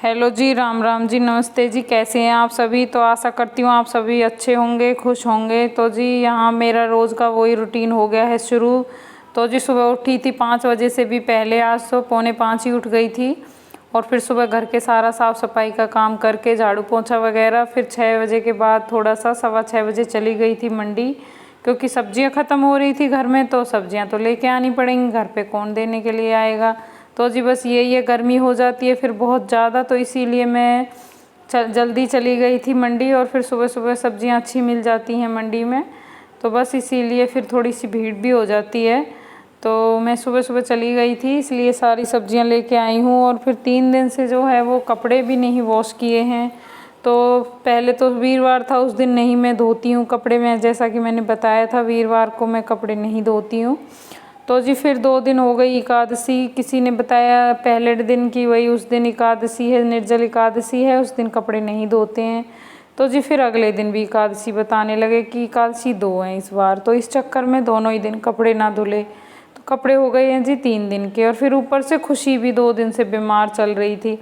Hello जी, राम राम जी, नमस्ते जी। कैसे हैं आप सभी? तो आशा करती हूँ आप सभी अच्छे होंगे, खुश होंगे। तो जी यहाँ मेरा रोज़ का वही रूटीन हो गया है शुरू। तो जी सुबह उठी थी 5 बजे से भी पहले, आज तो 4:45 ही उठ गई थी। और फिर सुबह घर के सारा साफ़ सफाई का काम करके झाड़ू पोंछा वगैरह, फिर 6 बजे के बाद थोड़ा सा 6:15 बजे चली गई थी मंडी, क्योंकि सब्जियां ख़त्म हो रही थी घर में। तो सब्जियां तो लेके आनी पड़ेंगी, घर पे कौन देने के लिए आएगा। तो जी बस यही है, गर्मी हो जाती है फिर बहुत ज़्यादा, तो इसीलिए मैं जल्दी चली गई थी मंडी। और फिर सुबह सुबह सब्जियां अच्छी मिल जाती हैं मंडी में, तो बस इसीलिए फिर थोड़ी सी भीड़ भी हो जाती है। तो मैं सुबह सुबह चली गई थी, इसलिए सारी सब्जियां लेके आई हूँ। और फिर 3 दिन से जो है वो कपड़े भी नहीं वॉश किए हैं। तो पहले तो वीरवार था, उस दिन नहीं मैं धोती हूँ कपड़े में, जैसा कि मैंने बताया था वीरवार को मैं कपड़े नहीं धोती हूँ। तो जी फिर 2 दिन हो गई एकादशी, किसी ने बताया पहले दिन की वही उस दिन एकादशी है, निर्जल एकादशी है, उस दिन कपड़े नहीं धोते हैं। तो जी फिर अगले दिन भी एकादशी बताने लगे कि एकादशी 2 हैं इस बार, तो इस चक्कर में दोनों ही दिन कपड़े ना धुले, तो कपड़े हो गए हैं जी 3 दिन के। और फिर ऊपर से खुशी भी 2 दिन से बीमार चल रही थी,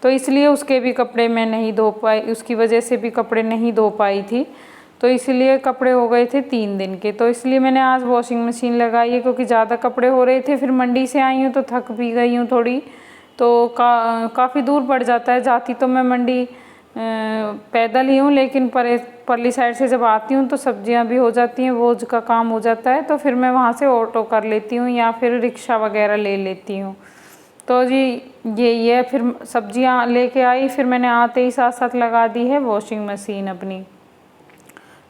तो इसलिए उसके भी कपड़े मैं नहीं धो पाई, उसकी वजह से भी कपड़े नहीं धो पाई थी। तो इसलिए कपड़े हो गए थे 3 दिन के। तो इसलिए मैंने आज वॉशिंग मशीन लगाई है, क्योंकि ज़्यादा कपड़े हो रहे थे। फिर मंडी से आई हूँ तो थक भी गई हूँ थोड़ी, तो काफ़ी दूर पड़ जाता है। जाती तो मैं मंडी पैदल ही हूँ, लेकिन परली साइड से जब आती हूँ तो सब्जियाँ भी हो जाती हैं, वो का काम हो जाता है, तो फिर मैं वहाँ से ऑटो कर लेती हूँ या फिर रिक्शा वगैरह ले लेती हूँ। तो जी यही है, फिर सब्जियाँ लेके आई, फिर मैंने आते ही साथ साथ लगा दी है वॉशिंग मशीन अपनी।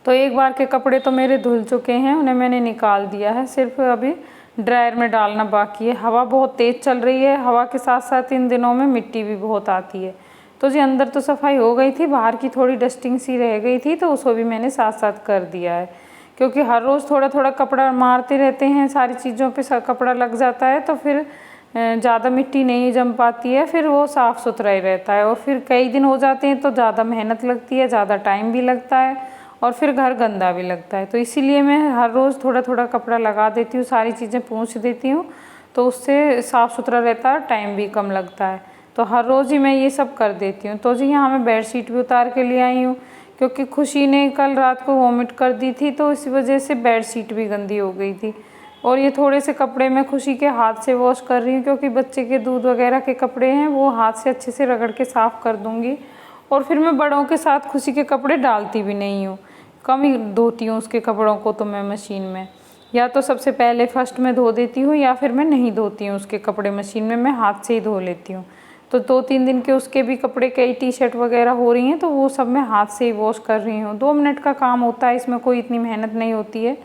तो एक बार के कपड़े तो मेरे धुल चुके हैं, उन्हें मैंने निकाल दिया है, सिर्फ अभी ड्रायर में डालना बाकी है। हवा बहुत तेज़ चल रही है, हवा के साथ साथ इन दिनों में मिट्टी भी बहुत आती है। तो जी अंदर तो सफाई हो गई थी, बाहर की थोड़ी डस्टिंग सी रह गई थी, तो उसको भी मैंने साथ साथ कर दिया है। क्योंकि हर रोज़ थोड़ा थोड़ा कपड़ा मारते रहते हैं, सारी चीज़ों पे कपड़ा लग जाता है, तो फिर ज़्यादा मिट्टी नहीं जम पाती है, फिर वो साफ़ सुथरा ही रहता है। और फिर कई दिन हो जाते हैं तो ज़्यादा मेहनत लगती है, ज़्यादा टाइम भी लगता है, और फिर घर गंदा भी लगता है। तो इसीलिए मैं हर रोज़ थोड़ा थोड़ा कपड़ा लगा देती हूँ, सारी चीज़ें पोंछ देती हूँ, तो उससे साफ़ सुथरा रहता है, टाइम भी कम लगता है। तो हर रोज़ ही मैं ये सब कर देती हूँ। तो जी यहाँ मैं बेडशीट भी उतार के ले आई हूँ, क्योंकि खुशी ने कल रात को वॉमिट कर दी थी, तो इसी वजह से बेडशीट भी गंदी हो गई थी। और ये थोड़े से कपड़े मैं खुशी के हाथ से वॉश कर रही हूँ, क्योंकि बच्चे के दूध वगैरह के कपड़े हैं, वो हाथ से अच्छे से रगड़ के साफ़ कर दूँगी। और फिर मैं बड़ों के साथ खुशी के कपड़े डालती भी नहीं हूँ, कम ही धोती हूँ उसके कपड़ों को तो मैं मशीन में, या तो सबसे पहले फर्स्ट में धो देती हूँ, या फिर मैं नहीं धोती हूँ उसके कपड़े मशीन में, मैं हाथ से ही धो लेती हूँ। तो 2-3 दिन के उसके भी कपड़े, कई टी शर्ट वगैरह हो रही हैं, तो वो सब मैं हाथ से ही वॉश कर रही हूँ। 2 मिनट का काम होता है, इसमें कोई इतनी मेहनत नहीं होती है।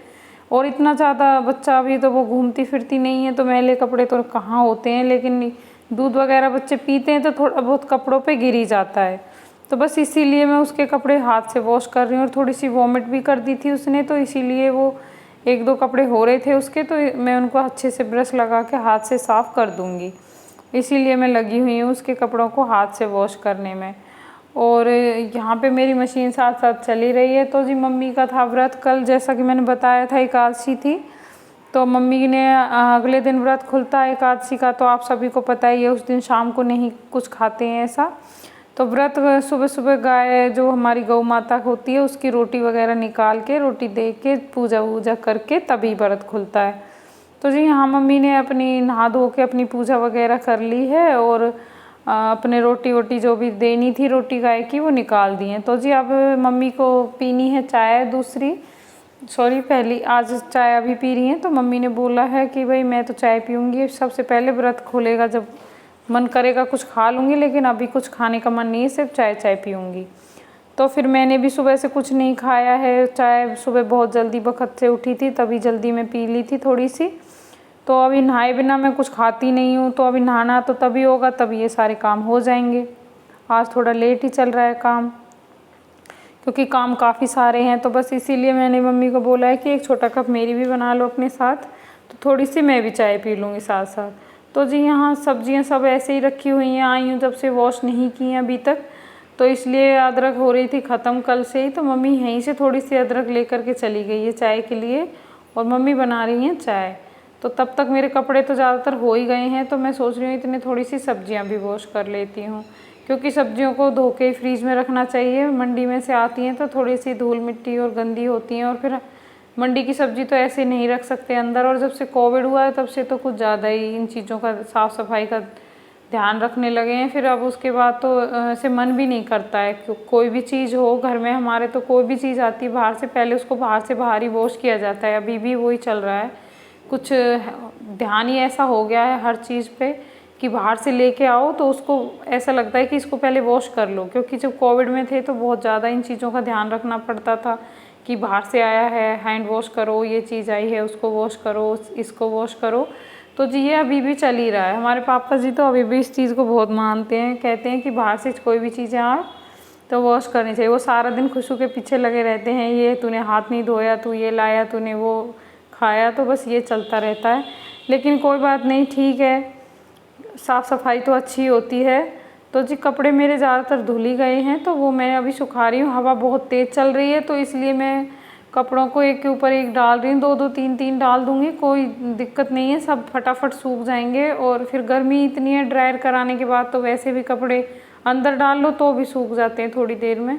और इतना ज़्यादा बच्चा अभी तो वो घूमती फिरती नहीं है, तो मैले कपड़े तो कहाँ होते हैं, लेकिन दूध वगैरह बच्चे पीते हैं तो थोड़ा बहुत कपड़ों पे गिर ही जाता है। तो बस इसीलिए मैं उसके कपड़े हाथ से वॉश कर रही हूँ। और थोड़ी सी वॉमिट भी कर दी थी उसने, तो इसीलिए वो 1-2 कपड़े हो रहे थे उसके, तो मैं उनको अच्छे से ब्रश लगा के हाथ से साफ़ कर दूँगी। इसीलिए मैं लगी हुई हूँ उसके कपड़ों को हाथ से वॉश करने में। और यहाँ पे मेरी मशीन साथ साथ चली रही है। तो जी मम्मी का था व्रत कल, जैसा कि मैंने बताया था एकादशी थी, तो मम्मी ने अगले दिन व्रत खुलता है एकादशी का, तो आप सभी को पता ही है, उस दिन शाम को नहीं कुछ खाते हैं ऐसा। तो व्रत सुबह सुबह गाय जो हमारी गौ माता होती है उसकी रोटी वगैरह निकाल के, रोटी दे के, पूजा वूजा करके तभी व्रत खुलता है। तो जी यहाँ मम्मी ने अपनी नहा धो के अपनी पूजा वगैरह कर ली है, और अपने रोटी वोटी जो भी देनी थी रोटी गाय की वो निकाल दी है। तो जी अब मम्मी को पीनी है चाय दूसरी, सॉरी पहली, आज चाय अभी पी रही हैं। तो मम्मी ने बोला है कि भाई मैं तो चाय पीऊँगी, सबसे पहले व्रत खोलेगा जब मन करेगा कुछ खा लूँगी, लेकिन अभी कुछ खाने का मन नहीं है, सिर्फ चाय चाय पीऊँगी। तो फिर मैंने भी सुबह से कुछ नहीं खाया है, चाय सुबह बहुत जल्दी वक्त से उठी थी, तभी जल्दी में पी ली थी थोड़ी सी। तो अभी नहाए बिना मैं कुछ खाती नहीं हूँ, तो अभी नहाना तो तभी होगा, तभी ये सारे काम हो जाएंगे। आज थोड़ा लेट ही चल रहा है काम, क्योंकि काम काफ़ी सारे हैं। तो बस इसीलिए मैंने मम्मी को बोला है कि एक छोटा कप मेरी भी बना लो अपने साथ, तो थोड़ी सी मैं भी चाय पी लूँगी साथ साथ। तो जी यहाँ सब्जियाँ सब ऐसे ही रखी हुई हैं, आई हूँ जब से, वॉश नहीं की हैं अभी तक, तो इसलिए अदरक हो रही थी ख़त्म कल से ही, तो मम्मी यहीं से थोड़ी सी अदरक लेकर के चली गई है चाय के लिए, और मम्मी बना रही हैं चाय। तो तब तक मेरे कपड़े तो ज़्यादातर हो ही गए हैं। तो मैं सोच रही हूँ इतनी थोड़ी सी सब्जियाँ भी वॉश कर लेती हूँ, क्योंकि सब्जियों को धो के फ्रीज में रखना चाहिए। मंडी में से आती हैं तो थोड़ी सी धूल मिट्टी और गंदी होती हैं, और फिर मंडी की सब्जी तो ऐसे नहीं रख सकते अंदर। और जब से कोविड हुआ है तब से तो कुछ ज़्यादा ही इन चीज़ों का साफ़ सफाई का ध्यान रखने लगे हैं। फिर अब उसके बाद तो ऐसे मन भी नहीं करता है कि कोई भी चीज़ हो घर में हमारे, तो कोई भी चीज़ आती है बाहर से, पहले उसको बाहर से बाहर ही वॉश किया जाता है। अभी भी वही चल रहा है, कुछ ध्यान ही ऐसा हो गया है हर चीज़ पे कि बाहर से लेके आओ तो उसको ऐसा लगता है कि इसको पहले वॉश कर लो। क्योंकि जब कोविड में थे तो बहुत ज़्यादा इन चीज़ों का ध्यान रखना पड़ता था कि बाहर से आया है हैंड वॉश करो, ये चीज़ आई है उसको वॉश करो, इसको वॉश करो। तो जी ये अभी भी चल ही रहा है। हमारे पापा जी तो अभी भी इस चीज़ को बहुत मानते हैं, कहते हैं कि बाहर से कोई भी चीज़ें आए तो वॉश करनी चाहिए। वो सारा दिन खुशबू के पीछे लगे रहते हैं, ये तूने हाथ नहीं धोया, तू ये लाया, तूने वो खाया, तो बस ये चलता रहता है। लेकिन कोई बात नहीं, ठीक है, साफ़ सफाई तो अच्छी होती है। तो जी कपड़े मेरे ज़्यादातर धुल ही गए हैं, तो वो मैं अभी सुखा रही हूँ। हवा बहुत तेज़ चल रही है तो इसलिए मैं कपड़ों को एक के ऊपर एक डाल रही हूँ, दो दो तीन तीन डाल दूँगी, कोई दिक्कत नहीं है, सब फटाफट सूख जाएंगे। और फिर गर्मी इतनी है, ड्रायर कराने के बाद तो वैसे भी कपड़े अंदर डाल लो तो भी सूख जाते हैं थोड़ी देर में।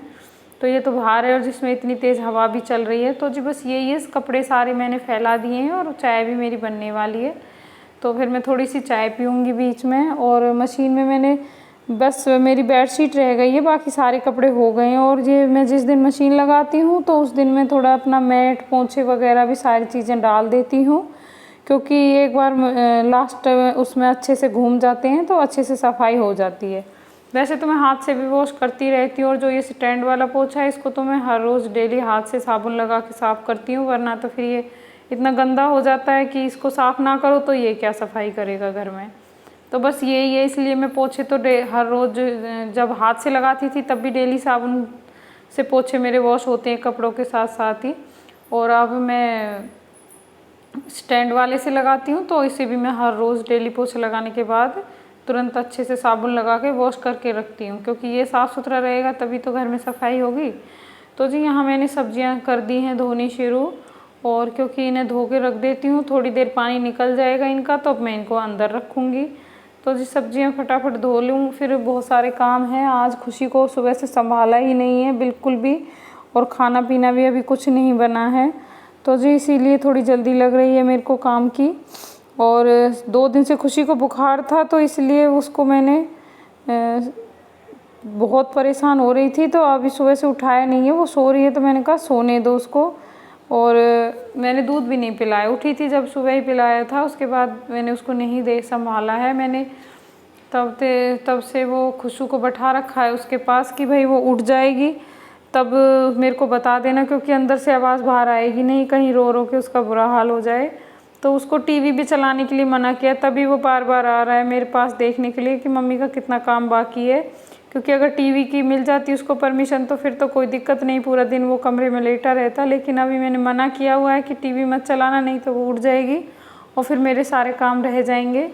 तो ये तो बाहर है और जिसमें इतनी तेज़ हवा भी चल रही है। तो जी बस यही है, कपड़े सारे मैंने फैला दिए हैं और चाय भी मेरी बनने वाली है। तो फिर मैं थोड़ी सी चाय पीऊँगी बीच में। और मशीन में मैंने बस मेरी बेडशीट रह गई है, बाकी सारे कपड़े हो गए हैं। और ये मैं जिस दिन मशीन लगाती हूँ तो उस दिन मैं थोड़ा अपना मैट पोंछे वगैरह भी सारी चीज़ें डाल देती हूँ, क्योंकि एक बार लास्ट उसमें अच्छे से घूम जाते हैं तो अच्छे से सफाई हो जाती है। वैसे तो मैं हाथ से भी वॉश करती रहती हूँ, और जो ये स्टैंड वाला पोछा है इसको तो मैं हर रोज़ डेली हाथ से साबुन लगा के साफ़ करती हूँ, वरना तो फिर ये इतना गंदा हो जाता है कि इसको साफ़ ना करो तो ये क्या सफाई करेगा घर में। तो बस यही है, इसलिए मैं पोछे तो हर रोज़, जब हाथ से लगाती थी तब भी डेली साबुन से पोछे मेरे वॉश होते हैं कपड़ों के साथ साथ ही। और अब मैं स्टैंड वाले से लगाती हूँ तो इसे भी मैं हर रोज़ डेली पोछे लगाने के बाद तुरंत अच्छे से साबुन लगा के वॉश करके रखती हूँ, क्योंकि ये साफ़ सुथरा रहेगा तभी तो घर में सफाई होगी। तो जी यहाँ मैंने सब्जियाँ कर दी हैं धोनी शुरू, और क्योंकि इन्हें धो के रख देती हूँ, थोड़ी देर पानी निकल जाएगा इनका तो मैं इनको अंदर रखूँगी। तो जी सब्जियाँ फटाफट धो लूँ, फिर बहुत सारे काम हैं। आज खुशी को सुबह से संभाला ही नहीं है बिल्कुल भी, और खाना पीना भी अभी कुछ नहीं बना है। तो जी इसीलिए थोड़ी जल्दी लग रही है मेरे को काम की। और 2 दिन से खुशी को बुखार था तो इसलिए उसको मैंने बहुत परेशान हो रही थी, तो अभी सुबह से उठाया नहीं है, वो सो रही है तो मैंने कहा सोने दो उसको। और मैंने दूध भी नहीं पिलाया, उठी थी जब सुबह ही पिलाया था, उसके बाद मैंने उसको नहीं दे संभाला है। मैंने तब से वो खुशू को बैठा रखा है उसके पास कि भाई वो उठ जाएगी तब मेरे को बता देना, क्योंकि अंदर से आवाज़ बाहर आएगी नहीं, कहीं रो रो के उसका बुरा हाल हो जाए। तो उसको टीवी भी चलाने के लिए मना किया, तभी वो बार बार आ रहा है मेरे पास देखने के लिए कि मम्मी का कितना काम बाकी है। क्योंकि अगर टीवी की मिल जाती उसको परमिशन तो फिर तो कोई दिक्कत नहीं, पूरा दिन वो कमरे में लेटा रहता। लेकिन अभी मैंने मना किया हुआ है कि टीवी मत चलाना, नहीं तो वो उठ जाएगी और फिर मेरे सारे काम रह जाएंगे।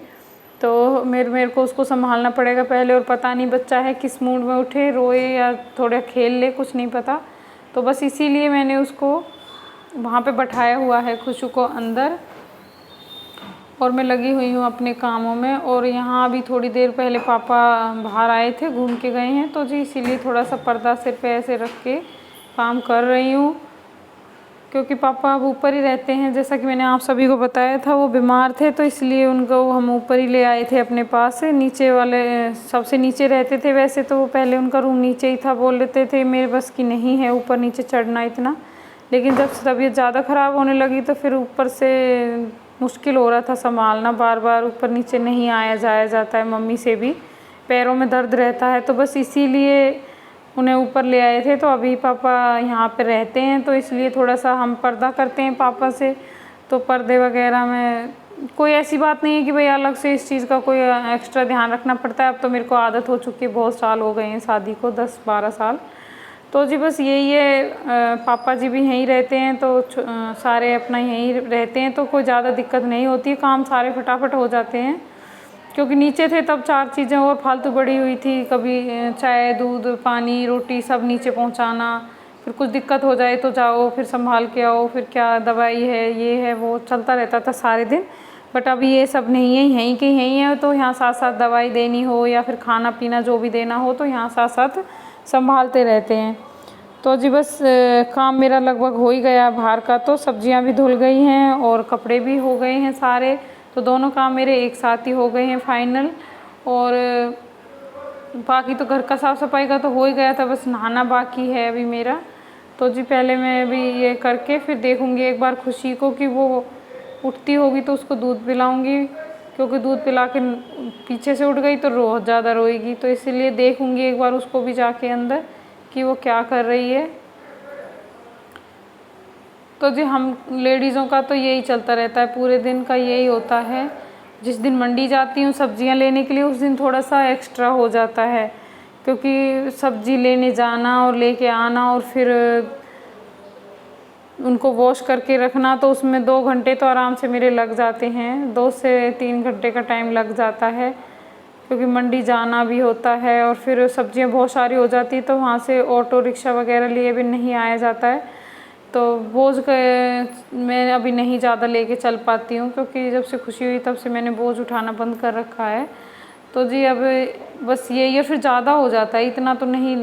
तो मेरे को उसको संभालना पड़ेगा पहले, और पता नहीं बच्चा है किस मूड में उठे, रोए या थोड़ा खेल ले, कुछ नहीं पता। तो बस इसीलिए मैंने उसको वहाँ पे बैठाया हुआ है खुशू को अंदर, और मैं लगी हुई हूँ अपने कामों में। और यहाँ अभी थोड़ी देर पहले पापा बाहर आए थे, घूम के गए हैं, तो जी इसीलिए थोड़ा सा पर्दा सिर पे ऐसे रख के काम कर रही हूँ, क्योंकि पापा अब ऊपर ही रहते हैं। जैसा कि मैंने आप सभी को बताया था वो बीमार थे, तो इसलिए उनको हम ऊपर ही ले आए थे अपने पास से। नीचे वाले सबसे नीचे रहते थे, वैसे तो वो पहले उनका रूम नीचे ही था, बोल लेते थे मेरे बस की नहीं है ऊपर नीचे चढ़ना इतना। लेकिन जब तबीयत ज़्यादा ख़राब होने लगी तो फिर ऊपर से मुश्किल हो रहा था संभालना, बार बार ऊपर नीचे नहीं आया जाया जाता है, मम्मी से भी पैरों में दर्द रहता है, तो बस इसीलिए उन्हें ऊपर ले आए थे। तो अभी पापा यहाँ पे रहते हैं, तो इसलिए थोड़ा सा हम पर्दा करते हैं पापा से। तो पर्दे वगैरह में कोई ऐसी बात नहीं है कि भाई अलग से इस चीज़ का कोई एक्स्ट्रा ध्यान रखना पड़ता है, अब तो मेरे को आदत हो चुकी है, बहुत साल हो गए हैं शादी को, 10-12 साल। तो जी बस यही है, पापा जी भी यहीं रहते हैं तो सारे अपना यहीं रहते हैं, तो कोई ज़्यादा दिक्कत नहीं होती, काम सारे फटाफट हो जाते हैं। क्योंकि नीचे थे तब 4 चीज़ें और फालतू बड़ी हुई थी, कभी चाय दूध पानी रोटी सब नीचे पहुंचाना, फिर कुछ दिक्कत हो जाए तो जाओ फिर संभाल के आओ, फिर क्या दवाई है ये है वो चलता रहता था सारे दिन। बट अभी ये सब नहीं है, यहीं के यहीं है, तो यहाँ साथ साथ दवाई देनी हो या फिर खाना पीना जो भी देना हो तो यहाँ साथ साथ संभालते रहते हैं। तो जी बस काम मेरा लगभग हो ही गया बाहर का, तो सब्जियां भी धुल गई हैं और कपड़े भी हो गए हैं सारे, तो दोनों काम मेरे एक साथ ही हो गए हैं फाइनल। और बाकी तो घर का साफ़ सफाई का तो हो ही गया था, बस नहाना बाकी है अभी मेरा। तो जी पहले मैं अभी ये करके फिर देखूँगी एक बार खुशी को कि वो उठती होगी तो उसको दूध पिलाऊँगी, क्योंकि दूध पिला के पीछे से उठ गई तो बहुत ज़्यादा रोएगी, तो इसीलिए देखूँगी एक बार उसको भी जाके अंदर कि वो क्या कर रही है। तो जी हम लेडीज़ों का तो यही चलता रहता है, पूरे दिन का यही होता है। जिस दिन मंडी जाती हूँ सब्जियाँ लेने के लिए उस दिन थोड़ा सा एक्स्ट्रा हो जाता है, क्योंकि सब्जी लेने जाना और लेके आना और फिर उनको वॉश करके रखना, तो उसमें 2 घंटे तो आराम से मेरे लग जाते हैं, 2 से 3 घंटे का टाइम लग जाता है, क्योंकि मंडी जाना भी होता है और फिर सब्जियां बहुत सारी हो जाती है तो वहाँ से ऑटो रिक्शा वगैरह लिए भी नहीं आया जाता है। तो बोझ मैं अभी नहीं ज़्यादा लेके चल पाती हूँ, क्योंकि जब से खुशी हुई तब से मैंने बोझ उठाना बंद कर रखा है। तो जी अब बस ये फिर ज़्यादा हो जाता है, इतना तो नहीं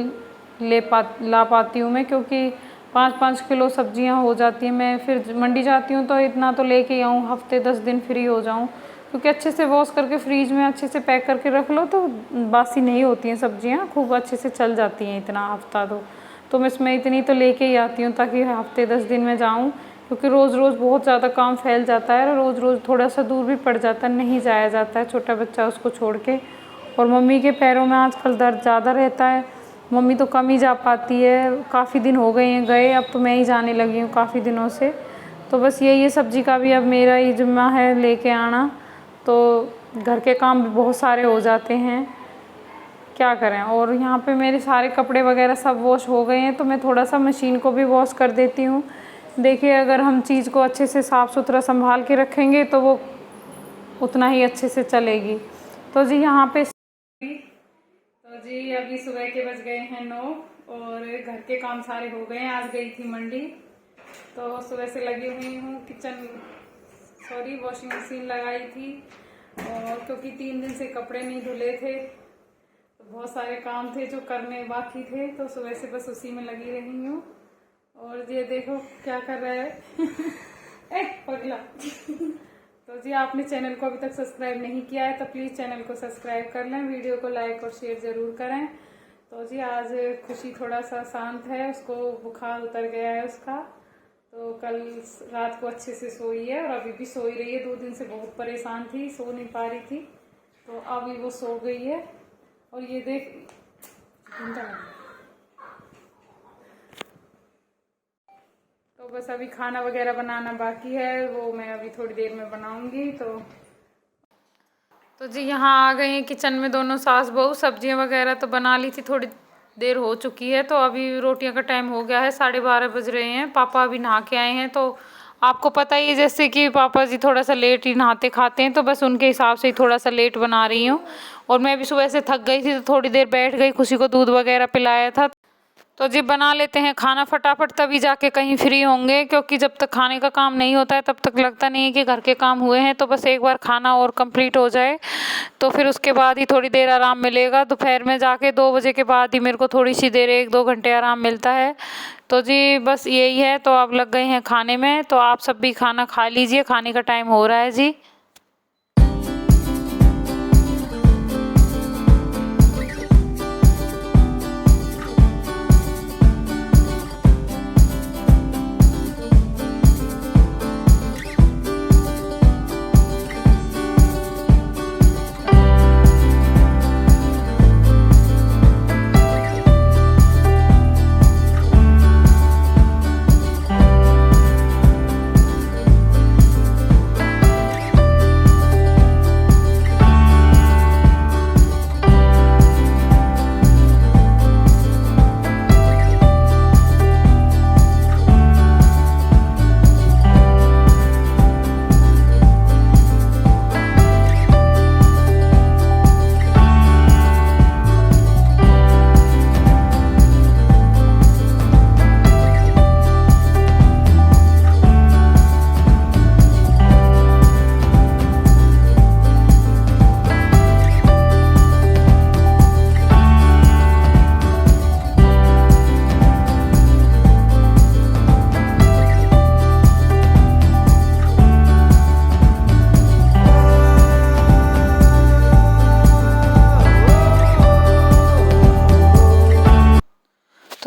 ला पाती हूँ मैं, क्योंकि 5-5 किलो सब्जियां हो जाती हैं। मैं फिर मंडी जाती हूँ तो इतना तो लेके आऊँ, हफ्ते 10 दिन फ्री हो जाऊँ, क्योंकि अच्छे से वॉश करके फ्रीज में अच्छे से पैक करके रख लो तो बासी नहीं होती हैं सब्जियां, खूब अच्छे से चल जाती हैं इतना हफ्ता दो। तो मैं इसमें इतनी तो लेके ही आती हूँ ताकि हफ्ते 10 दिन में जाऊँ, क्योंकि रोज़ रोज़ बहुत ज़्यादा काम फैल जाता है और रोज़ रोज़ थोड़ा सा दूर भी पड़ जाता है, नहीं जाया जाता है, छोटा बच्चा उसको छोड़ के। और मम्मी के पैरों में आजकल दर्द ज़्यादा रहता है, मम्मी तो कम ही जा पाती है, काफ़ी दिन हो गए हैं गए, अब तो मैं ही जाने लगी हूँ काफ़ी दिनों से। तो बस ये सब्ज़ी का भी अब मेरा ही जिम्मा है लेके आना, तो घर के काम भी बहुत सारे हो जाते हैं, क्या करें। और यहाँ पे मेरे सारे कपड़े वगैरह सब वॉश हो गए हैं, तो मैं थोड़ा सा मशीन को भी वॉश कर देती हूँ। देखिए अगर हम चीज़ को अच्छे से साफ़ सुथरा संभाल के रखेंगे तो वो उतना ही अच्छे से चलेगी। तो जी यहाँ पे तो जी अभी सुबह के बज गए हैं 9 और घर के काम सारे हो गए हैं। आज गई थी मंडी, तो सुबह से लगी हुई हूँ वॉशिंग मशीन लगाई थी, और क्योंकि 3 दिन से कपड़े नहीं धुले थे तो बहुत सारे काम थे जो करने बाकी थे, तो सुबह से बस उसी में लगी रही हूँ। और ये देखो क्या कर रहा है पगला तो जी आपने चैनल को अभी तक सब्सक्राइब नहीं किया है तो प्लीज़ चैनल को सब्सक्राइब कर लें, वीडियो को लाइक और शेयर ज़रूर करें। तो जी आज खुशी थोड़ा सा शांत है, उसको बुखार उतर गया है उसका, तो कल रात को अच्छे से सोई है और अभी भी सोई रही है। 2 दिन से बहुत परेशान थी, सो नहीं पा रही थी, तो अभी वो सो गई है। और ये देख तो बस अभी खाना वगैरह बनाना बाकी है, वो मैं अभी थोड़ी देर में बनाऊंगी। तो जी यहाँ आ गए हैं किचन में दोनों सास बहू, सब्जियां वगैरह तो बना ली थी, थोड़ी देर हो चुकी है, तो अभी रोटियां का टाइम हो गया है, 12:30 बज रहे हैं। पापा अभी नहा के आए हैं, तो आपको पता ही है जैसे कि पापा जी थोड़ा सा लेट ही नहाते खाते हैं, तो बस उनके हिसाब से ही थोड़ा सा लेट बना रही हूँ। और मैं भी सुबह से थक गई थी तो थोड़ी देर बैठ गई, खुशी को दूध वगैरह पिलाया था। तो जी बना लेते हैं खाना फटाफट, तभी जाके कहीं फ्री होंगे, क्योंकि जब तक खाने का काम नहीं होता है तब तक लगता नहीं है कि घर के काम हुए हैं। तो बस एक बार खाना और कंप्लीट हो जाए तो फिर उसके बाद ही थोड़ी देर आराम मिलेगा। दोपहर में जाके 2 बजे के बाद ही मेरे को थोड़ी सी देर 1-2 घंटे आराम मिलता है। तो जी बस यही है, तो आप लग गए हैं खाने में, तो आप सब भी खाना खा लीजिए, खाने का टाइम हो रहा है जी।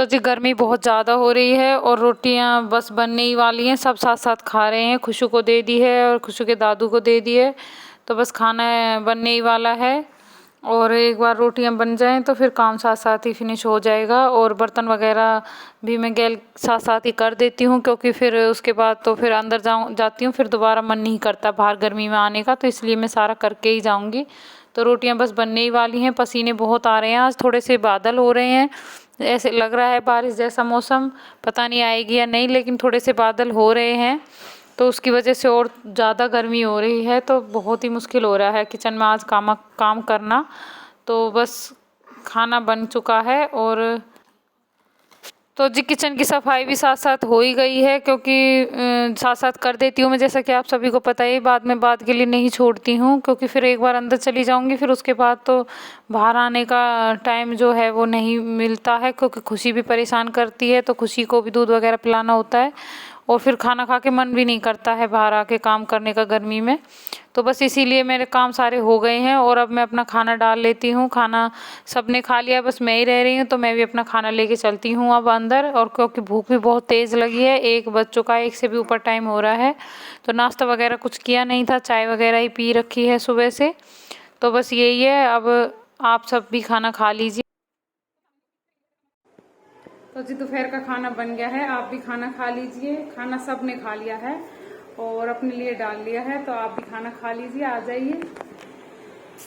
तो जी गर्मी बहुत ज़्यादा हो रही है और रोटियां बस बनने ही वाली हैं, सब साथ साथ खा रहे हैं। खुशू को दे दी है और खुशू के दादू को दे दी है, तो बस खाना बनने ही वाला है। और एक बार रोटियां बन जाएं तो फिर काम साथ साथ ही फिनिश हो जाएगा। और बर्तन वगैरह भी मैं गैल साथ साथ ही कर देती हूँ, क्योंकि फिर उसके बाद तो फिर अंदर जाती हूँ, फिर दोबारा मन नहीं करता बाहर गर्मी में आने का, तो इसलिए मैं सारा करके ही जाऊँगी। तो रोटियां बस बनने ही वाली हैं। पसीने बहुत आ रहे हैं, आज थोड़े से बादल हो रहे हैं, ऐसे लग रहा है बारिश जैसा मौसम, पता नहीं आएगी या नहीं, लेकिन थोड़े से बादल हो रहे हैं, तो उसकी वजह से और ज़्यादा गर्मी हो रही है। तो बहुत ही मुश्किल हो रहा है किचन में आज काम करना। तो बस खाना बन चुका है और तो जी किचन की सफाई भी साथ साथ हो ही गई है, क्योंकि साथ साथ कर देती हूँ मैं, जैसा कि आप सभी को पता ही, बाद में बात के लिए नहीं छोड़ती हूँ, क्योंकि फिर एक बार अंदर चली जाऊँगी फिर उसके बाद तो बाहर आने का टाइम जो है वो नहीं मिलता है, क्योंकि खुशी भी परेशान करती है, तो खुशी को भी दूध वगैरह पिलाना होता है और फिर खाना खा के मन भी नहीं करता है बाहर आके काम करने का गर्मी में। तो बस इसीलिए मेरे काम सारे हो गए हैं और अब मैं अपना खाना डाल लेती हूँ। खाना सबने खा लिया, बस मैं ही रह रही हूँ, तो मैं भी अपना खाना लेके चलती हूँ अब अंदर। और क्योंकि भूख भी बहुत तेज़ लगी है, 1 बज चुका है, 1 से भी ऊपर टाइम हो रहा है, तो नाश्ता वगैरह कुछ किया नहीं था, चाय वगैरह ही पी रखी है सुबह से। तो बस यही है, अब आप सब भी खाना खा लीजिए। तो जी दोपहर का खाना बन गया है, आप भी खाना खा लीजिए। खाना सब ने खा लिया है और अपने लिए डाल लिया है, तो आप भी खाना खा लीजिए, आ जाइए।